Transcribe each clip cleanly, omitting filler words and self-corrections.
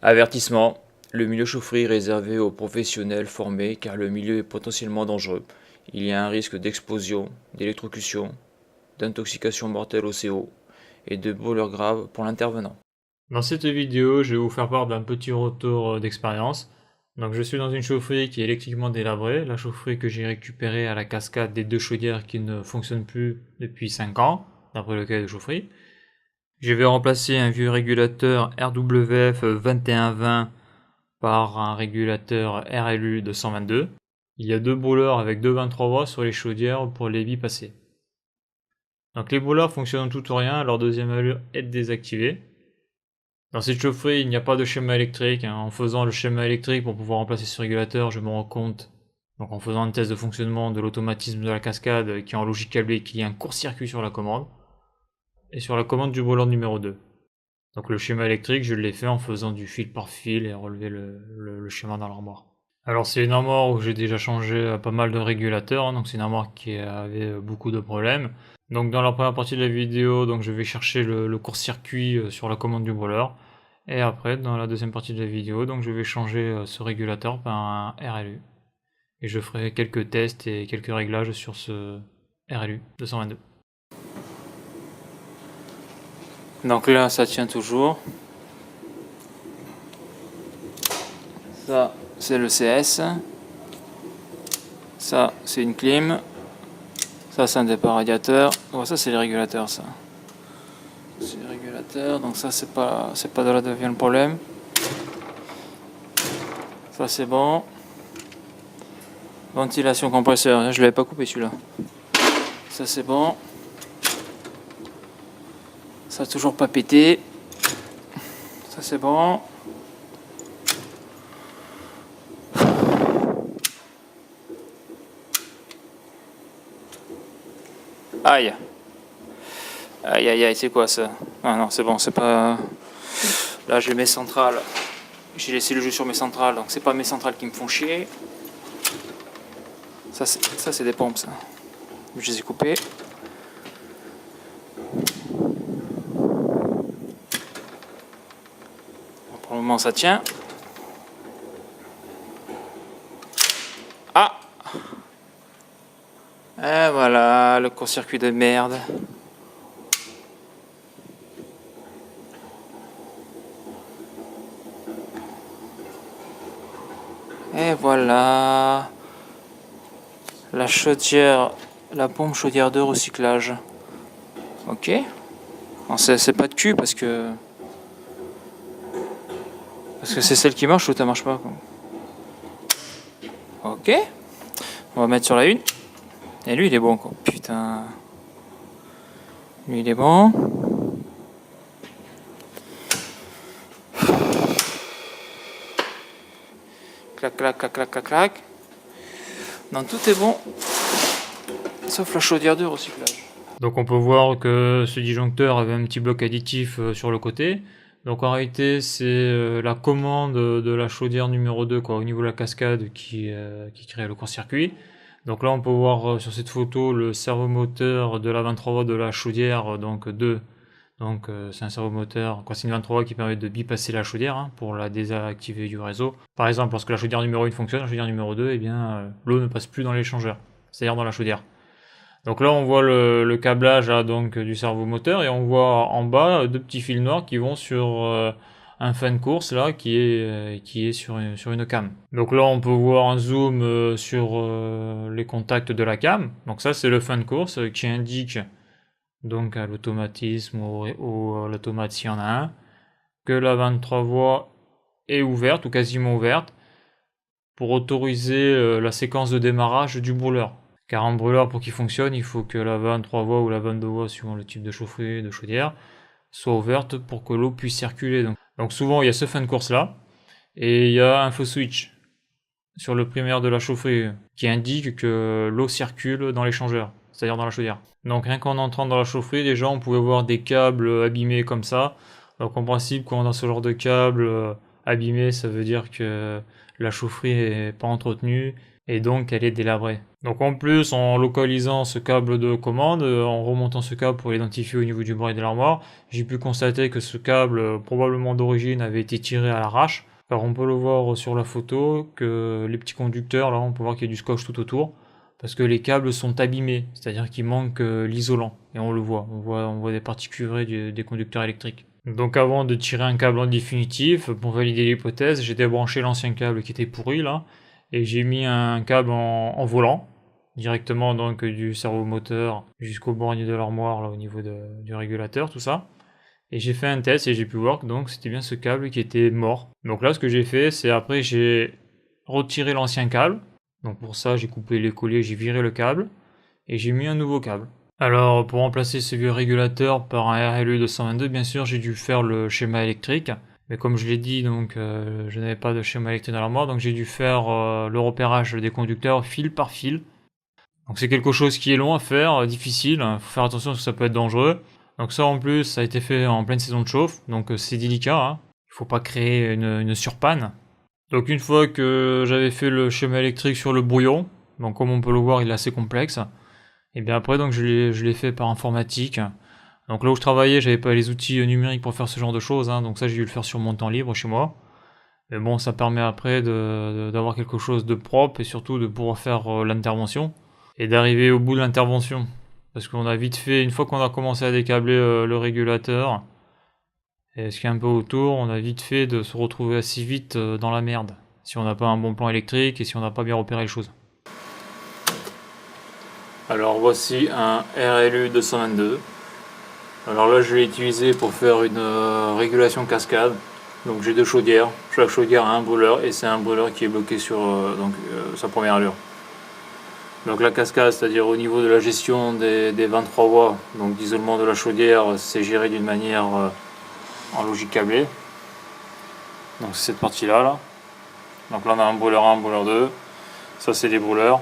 Avertissement, le milieu chaufferie est réservé aux professionnels formés car le milieu est potentiellement dangereux. Il y a un risque d'explosion, d'électrocution, d'intoxication mortelle au CO et de brûlures graves pour l'intervenant. Dans cette vidéo, je vais vous faire part d'un petit retour d'expérience. Donc je suis dans une chaufferie qui est électriquement délabrée, la chaufferie que j'ai récupérée à la cascade des deux chaudières qui ne fonctionnent plus depuis 5 ans, d'après le cahier de chaufferie. Je vais remplacer un vieux régulateur RWF 2120 par un régulateur RLU de 122. Il y a deux brûleurs avec deux 23 watts sur les chaudières pour les bypasser. Donc les brûleurs fonctionnent tout ou rien, leur deuxième allure est désactivée. Dans cette chaufferie, il n'y a pas de schéma électrique. En faisant le schéma électrique pour pouvoir remplacer ce régulateur, je me rends compte, donc en faisant un test de fonctionnement de l'automatisme de la cascade qui est en logique câblée, qu'il y a un court-circuit sur la commande et sur la commande du brûleur numéro 2. Donc le schéma électrique, je l'ai fait en faisant du fil par fil et relever le schéma dans l'armoire. Alors c'est une armoire où j'ai déjà changé pas mal de régulateurs, donc c'est une armoire qui avait beaucoup de problèmes. Donc dans la première partie de la vidéo, donc je vais chercher le court-circuit sur la commande du brûleur. Et après, dans la deuxième partie de la vidéo, donc je vais changer ce régulateur par un RLU. Et je ferai quelques tests et quelques réglages sur ce RLU 222. Donc là, ça tient toujours. Ça, c'est le CS. Ça, c'est une clim. Ça, c'est un départ radiateur. Oh, ça, c'est les régulateurs, ça. C'est les régulateurs. Donc ça, c'est pas de là d'où vient le problème. Ça, c'est bon. Ventilation compresseur. Je l'avais pas coupé celui-là. Ça, c'est bon. Ça a toujours pas pété. Ça, c'est bon. Aïe. Aïe aïe aïe, c'est quoi ça? Ah non, c'est bon, c'est pas... Là j'ai mes centrales. J'ai laissé le jeu sur mes centrales, donc c'est pas mes centrales qui me font chier. Ça c'est des pompes ça. Je les ai coupées. Pour le moment ça tient. Ah! Et voilà, le court-circuit de merde. Et voilà. La chaudière, la pompe chaudière de recyclage. Ok. Bon, c'est pas de cul parce que c'est celle qui marche ou ça marche pas quoi. Ok. On va mettre sur la une. Et lui il est bon quoi. Putain. Lui il est bon. Clac clac clac clac clac clac. Non, tout est bon. Sauf la chaudière de recyclage. Donc on peut voir que ce disjoncteur avait un petit bloc additif sur le côté. Donc en réalité c'est la commande de la chaudière numéro 2 quoi, au niveau de la cascade qui crée le court-circuit. Donc là on peut voir sur cette photo le servomoteur de la 23 watts de la chaudière donc 2. Donc c'est un servomoteur, c'est une 23 watts qui permet de bypasser la chaudière pour la désactiver du réseau. Par exemple lorsque la chaudière numéro 1 fonctionne, la chaudière numéro 2, eh bien l'eau ne passe plus dans l'échangeur, c'est-à-dire dans la chaudière. Donc là on voit le câblage donc du servomoteur et on voit en bas deux petits fils noirs qui vont sur un fan course là qui est sur une cam. Donc là on peut voir un zoom sur les contacts de la cam. Donc ça c'est le fan course qui indique donc à l'automatisme ou à l'automate s'il y en a un que la 23 voies est ouverte ou quasiment ouverte pour autoriser la séquence de démarrage du brûleur. Car un brûleur, pour qu'il fonctionne, il faut que la vanne 3 voies ou la vanne 2 voies, suivant le type de chaufferie, de chaudière, soit ouverte pour que l'eau puisse circuler. Donc souvent, il y a ce fan course là, et il y a un faux switch sur le primaire de la chaufferie qui indique que l'eau circule dans l'échangeur, c'est-à-dire dans la chaudière. Donc rien qu'en entrant dans la chaufferie, déjà on pouvait voir des câbles abîmés comme ça. Donc en principe, quand on a ce genre de câble abîmé, ça veut dire que la chaufferie est pas entretenue et donc elle est délabrée. Donc en plus, en localisant ce câble de commande, en remontant ce câble pour l'identifier au niveau du bras et de l'armoire, j'ai pu constater que ce câble, probablement d'origine, avait été tiré à l'arrache, car on peut le voir sur la photo, que les petits conducteurs, là on peut voir qu'il y a du scotch tout autour, parce que les câbles sont abîmés, c'est-à-dire qu'il manque l'isolant, et on le voit, on voit des parties cuivrées des conducteurs électriques. Donc avant de tirer un câble en définitif, pour valider l'hypothèse, j'ai débranché l'ancien câble qui était pourri là, et j'ai mis un câble en volant, directement donc du servomoteur jusqu'au bornier de l'armoire là au niveau du régulateur, tout ça. Et j'ai fait un test et j'ai pu voir que donc c'était bien ce câble qui était mort. Donc là ce que j'ai fait, c'est après j'ai retiré l'ancien câble. Donc pour ça j'ai coupé les colliers, j'ai viré le câble et j'ai mis un nouveau câble. Alors pour remplacer ce vieux régulateur par un RLU 222, bien sûr j'ai dû faire le schéma électrique. Mais comme je l'ai dit, donc je n'avais pas de schéma électrique dans l'armoire, donc j'ai dû faire le repérage des conducteurs fil par fil. Donc c'est quelque chose qui est long à faire, difficile, faut faire attention parce que ça peut être dangereux. Donc ça en plus, ça a été fait en pleine saison de chauffe, donc c'est délicat, hein. Il faut pas créer une surpanne. Donc une fois que j'avais fait le schéma électrique sur le brouillon, donc comme on peut le voir, il est assez complexe, et bien après donc je l'ai fait par informatique. Donc là où je travaillais, j'avais pas les outils numériques pour faire ce genre de choses, hein, donc ça j'ai dû le faire sur mon temps libre chez moi. Mais bon, ça permet après d'avoir quelque chose de propre et surtout de pouvoir faire l'intervention et d'arriver au bout de l'intervention. Parce qu'on a vite fait, une fois qu'on a commencé à décabler le régulateur et ce qui est un peu autour, on a vite fait de se retrouver assez vite dans la merde. Si on n'a pas un bon plan électrique et si on n'a pas bien repéré les choses. Alors voici un RLU 222. Alors là je l'ai utilisé pour faire une régulation cascade. Donc j'ai deux chaudières, chaque chaudière a un brûleur et c'est un brûleur qui est bloqué sur sa première allure. Donc la cascade, c'est-à-dire au niveau de la gestion des 23 watts, donc d'isolement de la chaudière, c'est géré d'une manière en logique câblée. Donc c'est cette partie-là. Là. Donc là on a un brûleur 1, un brûleur 2, ça c'est des brûleurs.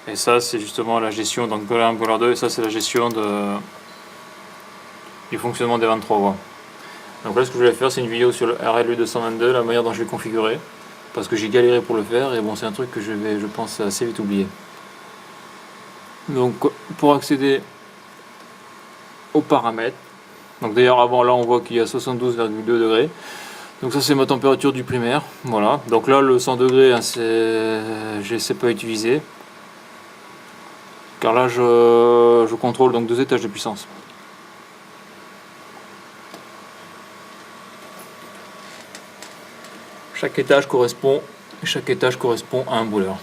Et ça c'est justement la gestion, donc brûleur 1, brûleur 2, et ça c'est la gestion du fonctionnement des 23 watts. Donc là ce que je vais faire c'est une vidéo sur le RLU 222, la manière dont je vais configurer, parce que j'ai galéré pour le faire et bon c'est un truc que je vais je pense assez vite oublier. Donc pour accéder aux paramètres, donc d'ailleurs avant là on voit qu'il y a 72,2 degrés, donc ça c'est ma température du primaire, voilà, donc là le 100 degrés hein, je ne sais pas utiliser, car là je contrôle donc 2 étages de puissance. Chaque étage correspond à un brûleur.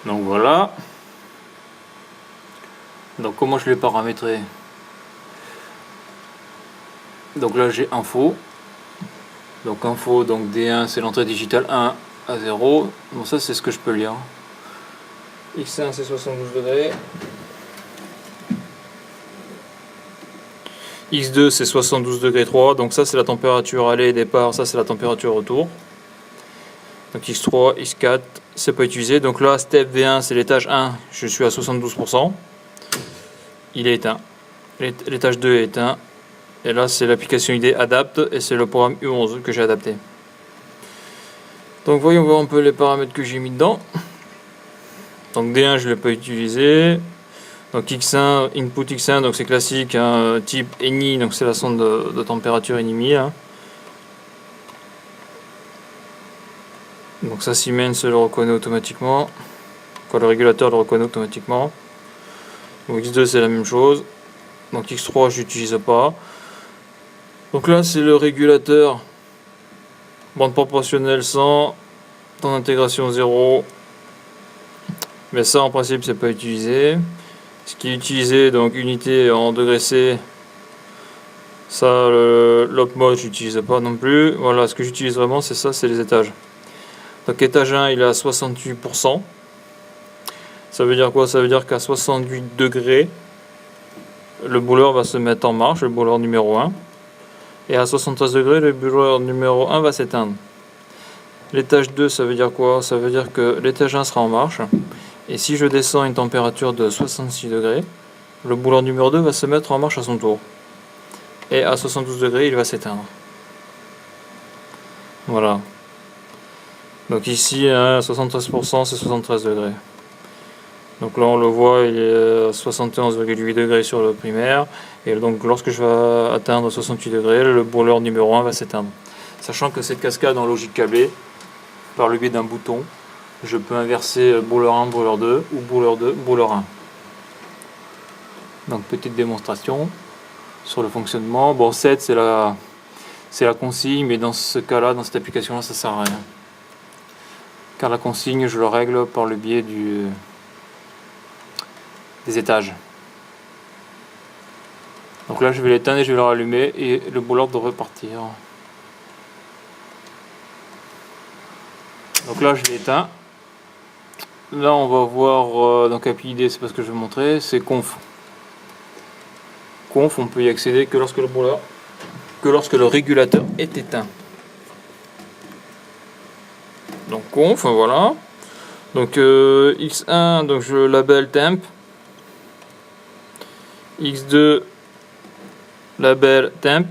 Donc voilà. Donc comment je l'ai paramétré? Donc là j'ai info. Donc info, donc D1 c'est l'entrée digitale 1 à 0. Bon ça c'est ce que je peux lire. X1 c'est 72 degrés. X2 c'est 72 degrés 3. Donc ça c'est la température aller et départ. Ça c'est la température retour. Donc X3, X4 c'est pas utilisé. Donc là step V1 c'est l'étage 1. Je suis à 72%. Il est éteint. L'étage 2 est éteint. Et là c'est l'application ID Adapt et c'est le programme U11 que j'ai adapté. Donc voyons voir un peu les paramètres que j'ai mis dedans. Donc D1 je ne l'ai pas utilisé. Donc X1, input X1, donc c'est classique, hein, type ENI, donc c'est la sonde de température ENIMI. Hein. Donc ça Siemens le reconnaît automatiquement. Quand le régulateur le reconnaît automatiquement. Donc X2 c'est la même chose. Donc X3 je n'utilise pas. Donc là c'est le régulateur. Bande proportionnelle 100. Temps d'intégration 0. Mais ça en principe c'est pas utilisé. Ce qui est utilisé, donc unité en degrés C, ça l'op mode j'utilise pas non plus. Voilà, ce que j'utilise vraiment c'est ça, c'est les étages. Donc étage 1 il est à 68%. Ça veut dire quoi? Ça veut dire qu'à 68 degrés le brûleur va se mettre en marche, le brûleur numéro 1. Et à 73 degrés le brûleur numéro 1 va s'éteindre. L'étage 2 ça veut dire quoi? Ça veut dire que l'étage 1 sera en marche. Et si je descends une température de 66 degrés, le bouleur numéro 2 va se mettre en marche à son tour. Et à 72 degrés, il va s'éteindre. Voilà. Donc ici, à 73%, c'est 73 degrés. Donc là, on le voit, il est à 71,8 degrés sur le primaire. Et donc, lorsque je vais atteindre 68 degrés, le bouleur numéro 1 va s'éteindre. Sachant que cette cascade en logique câblée, par le biais d'un bouton, je peux inverser bouleur 1, bouleur 2, ou bouleur 2, bouleur 1. Donc, petite démonstration sur le fonctionnement. Bon, 7, c'est la consigne, mais dans ce cas-là, dans cette application-là, ça sert à rien. Car la consigne, je le règle par le biais des étages. Donc là, je vais l'éteindre et je vais le rallumer et le bouleur devrait partir. Donc là, je l'ai éteint. Là, on va voir donc API ID, c'est pas ce que je vais montrer, c'est conf. Conf, on peut y accéder que lorsque le régulateur est éteint. Donc conf, voilà. Donc X1, donc je label temp. X2, label temp.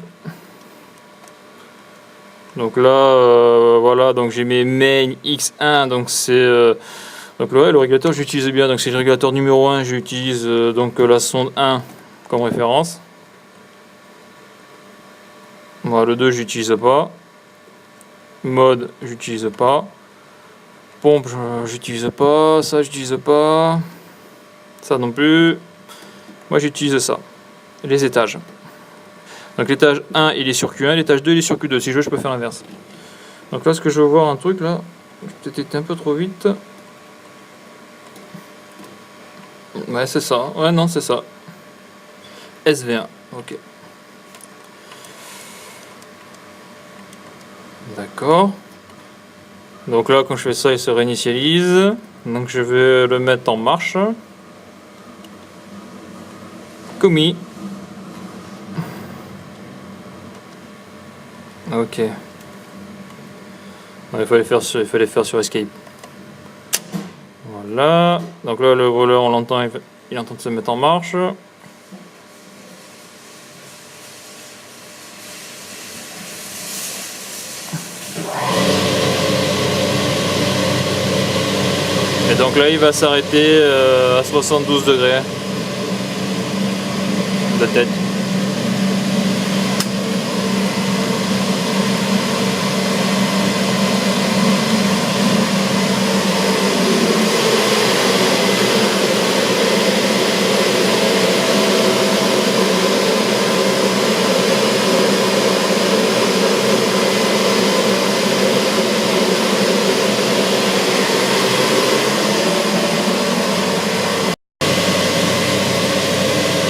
Donc là, voilà, donc j'ai mes main X1, donc c'est donc là, le régulateur j'utilise bien, donc c'est le régulateur numéro 1, j'utilise donc la sonde 1 comme référence. Voilà, le 2 j'utilise pas. Mode j'utilise pas. Pompe j'utilise pas, ça j'utilise pas. Ça non plus. Moi j'utilise ça. Les étages. Donc l'étage 1 il est sur Q1, l'étage 2 il est sur Q2. Si je veux je peux faire l'inverse. Donc là ce que je veux voir un truc là. J'ai peut-être été un peu trop vite. Ouais c'est ça. Ouais non c'est ça. SV1. Ok. D'accord. Donc là quand je fais ça il se réinitialise. Donc je vais le mettre en marche. Commis. Ok. Il fallait faire sur Escape. Voilà. Donc là le voleur on l'entend, il est en train de se mettre en marche. Et donc là il va s'arrêter à 72 degrés de tête.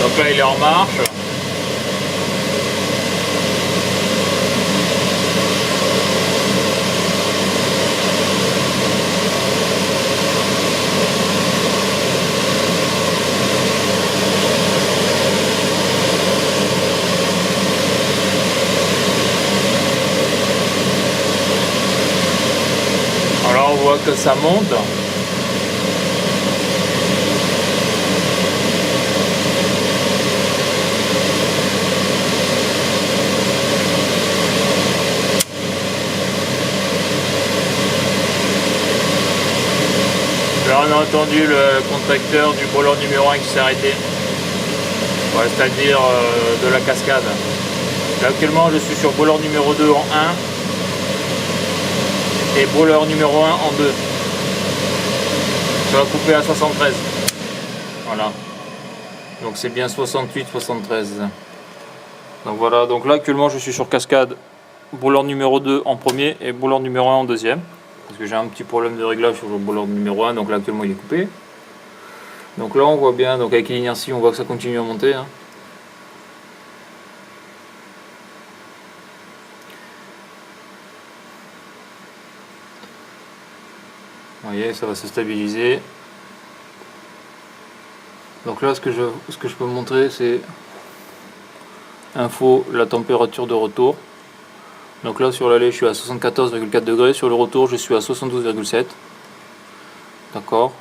Donc là il est en marche. Alors on voit que ça monte. Là on a entendu le contacteur du bouleur numéro 1 qui s'est arrêté. Ouais, c'est-à-dire de la cascade. Là actuellement je suis sur bouleur numéro 2 en 1 et bouleur numéro 1 en 2. Ça va couper à 73. Voilà. Donc c'est bien 68, 73. Donc voilà, donc là actuellement je suis sur cascade bouleur numéro 2 en premier et bouleur numéro 1 en deuxième. Parce que j'ai un petit problème de réglage sur le bouleur numéro 1, donc là actuellement il est coupé. Donc là on voit bien, donc avec l'inertie on voit que ça continue à monter. Hein. Vous voyez, ça va se stabiliser. Donc là ce que je peux montrer c'est info la température de retour. Donc là sur l'aller je suis à 74,4 degrés, sur le retour je suis à 72,7. D'accord.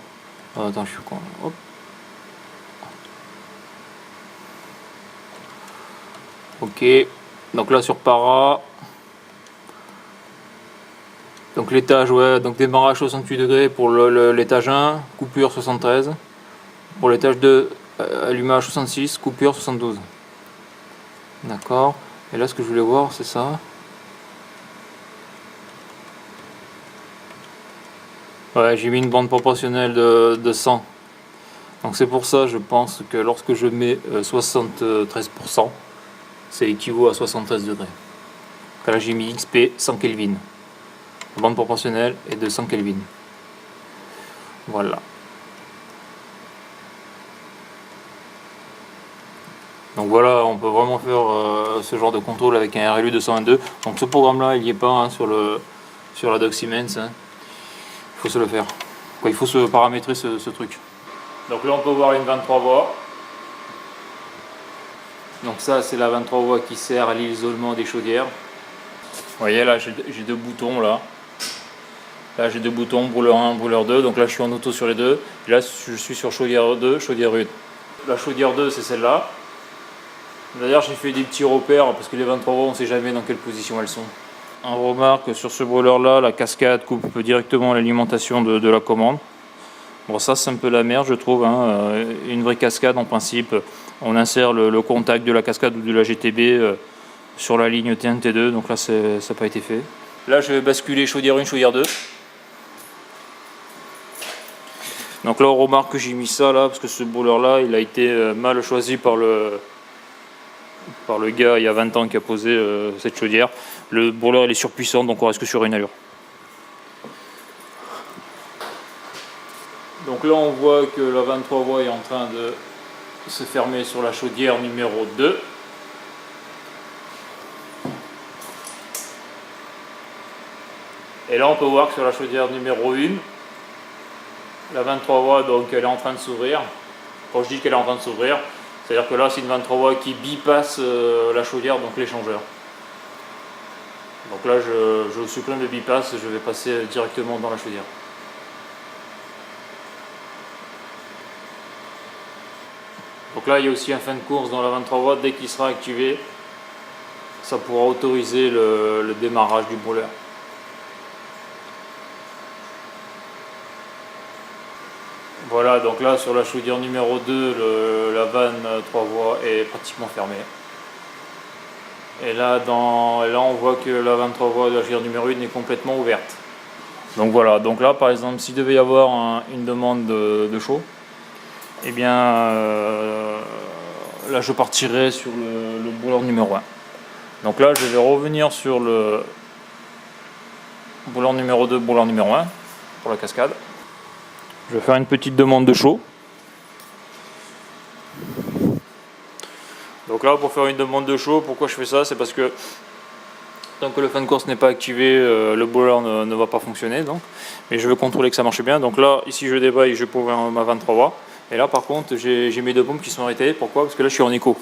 Attends, je suis con. Hop. Ok, donc là sur para, donc l'étage, ouais, donc démarrage 68 degrés pour l'étage 1, coupure 73, pour l'étage 2, allumage 66, coupure 72. D'accord, et là ce que je voulais voir c'est ça. Ouais, j'ai mis une bande proportionnelle de 100. Donc c'est pour ça je pense que lorsque je mets 73%, c'est équivaut à 73 degrés. Là j'ai mis XP 100 Kelvin. La bande proportionnelle est de 100 Kelvin. Voilà. Donc voilà, on peut vraiment faire ce genre de contrôle avec un RLU 222. Donc ce programme là il n'y est pas hein, sur la Doc Siemens. Hein. Il faut se le faire. Quoi, il faut se paramétrer ce truc. Donc là on peut voir une 23 voies. Donc ça c'est la 23 voies qui sert à l'isolement des chaudières. Vous voyez là j'ai deux boutons là. Là j'ai deux boutons, brûleur 1, brûleur 2. Donc là je suis en auto sur les deux. Et là je suis sur chaudière 2, chaudière 1. La chaudière 2 c'est celle-là. D'ailleurs j'ai fait des petits repères parce que les 23 voies on ne sait jamais dans quelle position elles sont. On remarque sur ce brûleur là, la cascade coupe directement l'alimentation de la commande. Bon ça c'est un peu la merde je trouve, hein. Une vraie cascade en principe, on insère le contact de la cascade ou de la GTB sur la ligne T1 T2, donc là ça n'a pas été fait. Là je vais basculer chaudière 1, chaudière 2. Donc là on remarque que j'ai mis ça là, parce que ce brûleur là il a été mal choisi par le gars il y a 20 ans qui a posé cette chaudière. Le brûleur il est surpuissant donc on reste que sur une allure. Donc là on voit que la 23 voies est en train de se fermer sur la chaudière numéro 2. Et là on peut voir que sur la chaudière numéro 1, la 23 voies donc elle est en train de s'ouvrir. Quand je dis qu'elle est en train de s'ouvrir, c'est-à-dire que là c'est une 23 voies qui bypasse la chaudière, donc l'échangeur. Donc là je supprime le bypass, je vais passer directement dans la chaudière. Donc là il y a aussi un fin de course dans la 23 watts, dès qu'il sera activé, ça pourra autoriser le démarrage du brûleur. Voilà, donc là sur la chaudière numéro 2, la vanne 3 voies est pratiquement fermée. Et là, on voit que la 23 voies de la chaudière numéro 1 est complètement ouverte. Donc voilà, donc là par exemple s'il devait y avoir une demande de chaud, et bien là je partirai sur le brûleur numéro 1. Donc là je vais revenir sur le brûleur numéro 2, brûleur numéro 1 pour la cascade. Je vais faire une petite demande de chaud. Donc là pour faire une demande de chaud, pourquoi je fais ça? C'est parce que tant que le fan course n'est pas activé, le brûleur ne va pas fonctionner. Donc. Mais je veux contrôler que ça marche bien. Donc là, ici je débraye, je pose ma 23 watts. Et là par contre, j'ai mes deux pompes qui sont arrêtées. Pourquoi? Parce que là je suis en écho.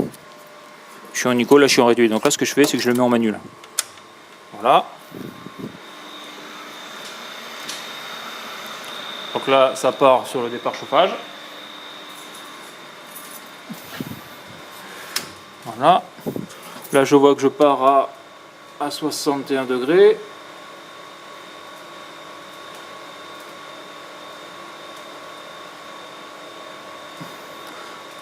Je suis en écho, là je suis en réduit. Donc là ce que je fais, c'est que je le mets en manuel. Voilà. Donc là ça part sur le départ chauffage. Voilà. Là je vois que je pars à 61 degrés.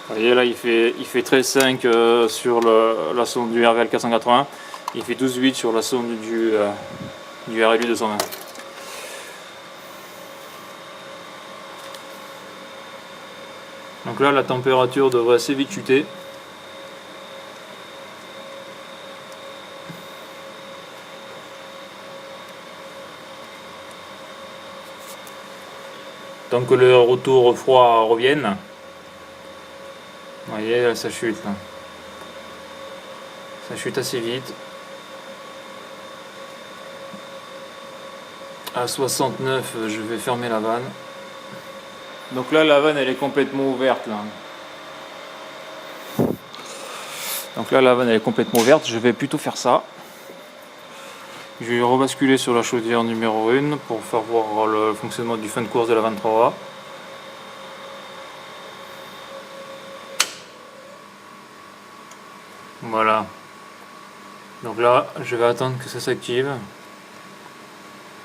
Vous voyez là il fait 13,5 sur la sonde du RVL 480, il fait 12,8 sur la sonde du RLU 220. Donc là la température devrait assez vite chuter. Tant que le retour froid revienne. Vous voyez là ça chute là. Ça chute assez vite. À 69 je vais fermer la vanne. Donc là la vanne elle est complètement ouverte là. Donc là la vanne elle est complètement ouverte, je vais plutôt faire ça. Je vais rebasculer sur la chaudière numéro 1 pour faire voir le fonctionnement du fin de course de la 23A. Voilà. Donc là, je vais attendre que ça s'active.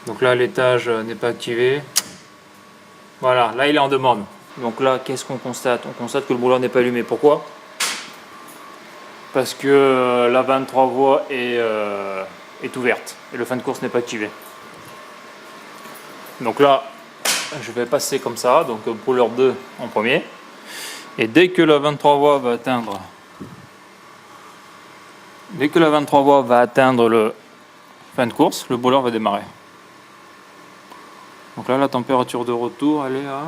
Donc là, l'étage n'est pas activé. Voilà, là il est en demande. Donc là, qu'est-ce qu'on constate? On constate que le brûleur n'est pas allumé. Pourquoi? Parce que la 23 voies est ouverte et le fin de course n'est pas activé. Donc là, je vais passer comme ça, donc brûleur 2 en premier. Et dès que la 23 voies va atteindre le fin de course, le brûleur va démarrer. Donc là, la température de retour, elle est à...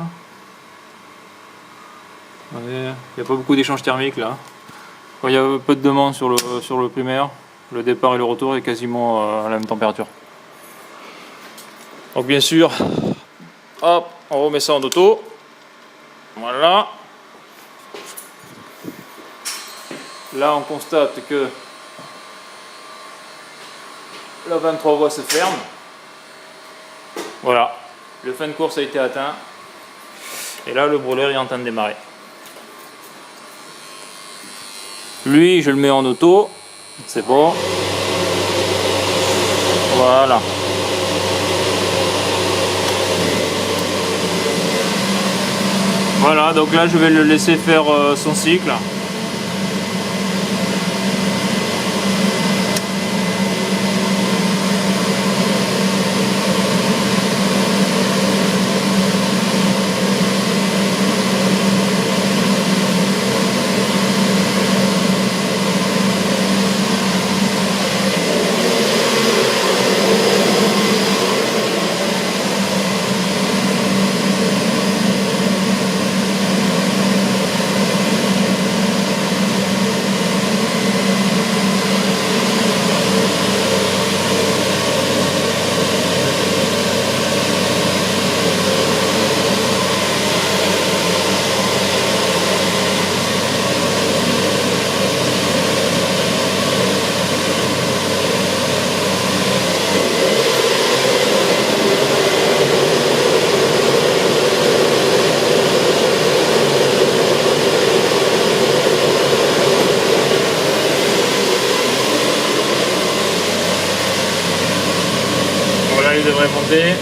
Il n'y a pas beaucoup d'échanges thermiques là. Quand il y a peu de demande sur le primaire, le départ et le retour est quasiment à la même température. Donc bien sûr, hop, on remet ça en auto. Voilà. Là, on constate que la 23 voies se ferme. Voilà, le fin de course a été atteint. Et là, le brûleur est en train de démarrer. Lui, je le mets en auto. C'est bon. Voilà. Voilà, donc là, je vais le laisser faire son cycle. Voilà, il devrait monter.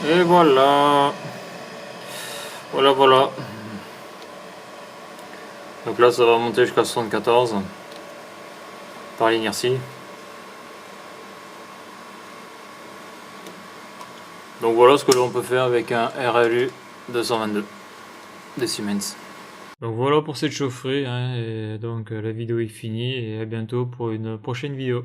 Et voilà. Voilà. Donc là, ça va monter jusqu'à 74 par l'inertie. Donc voilà ce que l'on peut faire avec un RLU 222 de Siemens. Donc voilà pour cette chaufferie, hein, et donc la vidéo est finie et à bientôt pour une prochaine vidéo.